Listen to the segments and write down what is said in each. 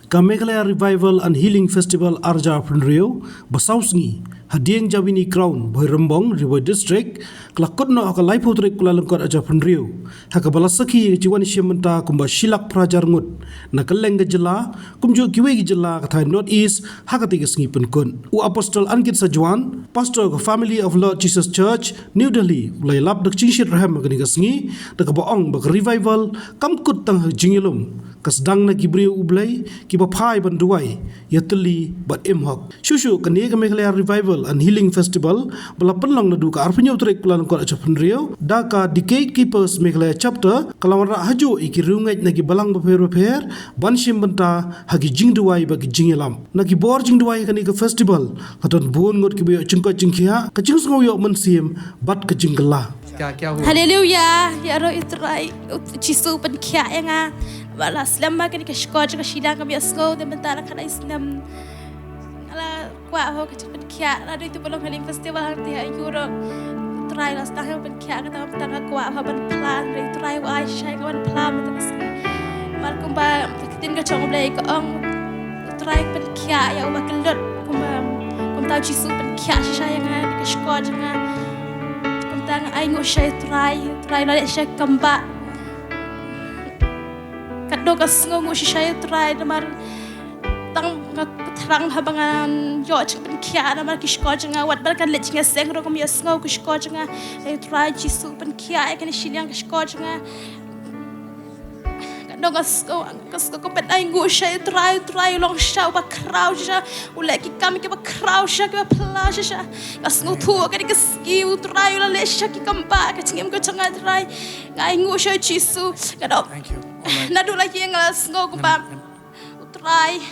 ka Meghalaya Revival and Healing Festival Arja Prenrio Basausngi Hadieng Jawini Crown Boy Rembong River District Klakotno aka Lai Putrik Kuala Lengkot Aja Prenrio haka balasaki jiwani shementa kumba Shilak Prajar Ngut na kaleng jela kumjo kiwe jela katai North East haka tigasngi penkun u Apostle Ankit Sajuan Pastor of Family of Lord Jesus Church New Delhi ulai lap dak cingshit raham magani gasngi dak baong bak revival kamkut tang jingilum kasdang na gibriu ublay kiba phai banduai yatli bat imhok shushu kaniga Meghalaya Revival and Healing Festival bala penlong nadu ka arpenyo trek plan ko aja penrio da ka decade keepers Meghalaya chapter kalawara hajo iki rungai nagi balang beper banshim benta hagi Jingduai bagi jingilam nagi bor Jingduai kaniga festival katon bon ngot kibe Jingkoit jingkhia ka jingsngo yo mensim bat ka jingla Hallelujah ya ro itrai chisu pen khia nga wala slam ma kani ka shkoj ka shida ka biasgo de mentara kana islam ala kwa ho ka pen khia la do itu belum healing festival hati ha yuro try las ta pen khia ka ta ta kwa ha ban plan re try wa shai ka ban plan ta kasi mar kumba tin ka chong blai ka ong try pen khia ya wa kelot kumba chisu pen khia shai nga ka shkoj nga tang ai ngo shai try la shai kamba kaddo kas ngo shai try mar tang terang habangan yo pen khia na mar kishko janga wat bar kan lechinga seng ro kom yasngo kishko janga ai try chisu pen khia kan shiliang kishko janga kaddo kas ko pet ai ngo shai try long shau ba kraw sha ule ki kam ki ba kraw sha ki ba pla sha kas ngo thu kan ki ski try la le sha ki kam ba ka chingem ko changa try ngai ngo shai chisu kaddo thank you na do la ki ngas ngo ko ba try.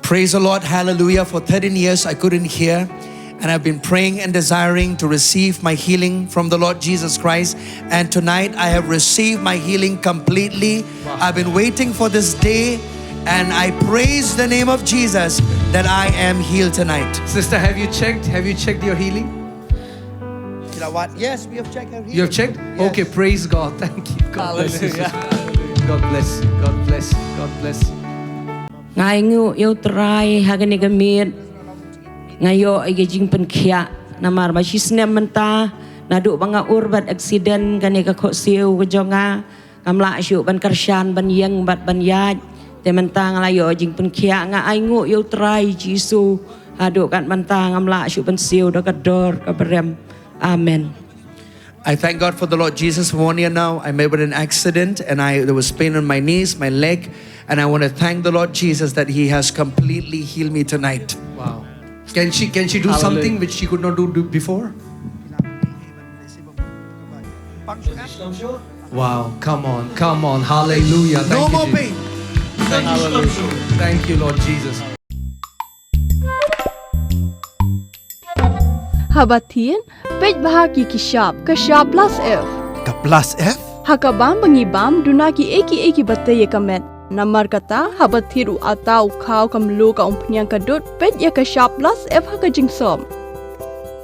Praise the Lord, hallelujah. For 13 years I couldn't hear, and I've been praying and desiring to receive my healing from the Lord Jesus Christ, and tonight I have received my healing completely. Wow. I've been waiting for this day, and I praise the name of Jesus that I am healed tonight. Sister, have you checked your healing? You know what? Yes, we have checked our healing. You have checked? Yes. Okay, praise God. Thank you. God bless you. God bless you. God bless you. God bless you. Ngai ngu yo try hagani gamit ngayo ay gijing penkhia namar ba sisnem menta nadu banga urbat accident kani ka kho siu ko jonga kamla syu ban karshan ban yang bat ban yaj te menta ngalayo jing penkhia nga ai ngu yo try jisu adu kan menta ngamla syu ban siu do ka dor ka berem amen. I thank God for the Lord Jesus. For 1 year now, I met with an accident and there was pain on my knees, my leg, and I want to thank the Lord Jesus that He has completely healed me tonight. Wow. Can she do something which she could not do before? Wow, come on, hallelujah. Thank No you, more Jesus. pain. Thank you, Lord Jesus. Habatin, pej bahagi kishap plus F. Ka plus F? Hakabam bangibam dunaki eki bataye kamet. Namar kata habathiru atau kau kamlu ka umpnyang kadut pej ya kishap plus F haka jingsom.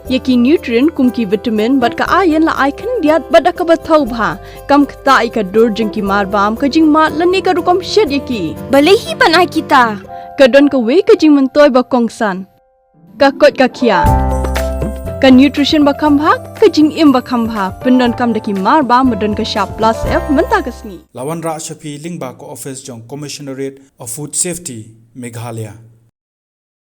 Yaki nutrient kumki vitamin bat ka ayan la aikan diat bada ka bathau bha kam kta ika dur jingki marbam ka jing mat lani ka rukom shed yaki. Balehi panai kita. Kadon ka we ka jing mentoy ba kongsan. Ka kot ka kia. Ka nutrition bakam bhag ka jing im bakam bhag pendon kam daki mar ba medon ka sharp plus F menta kasni Lawan Ra Shafi Lingba ko office jong Commissionerate of Food Safety Meghalaya.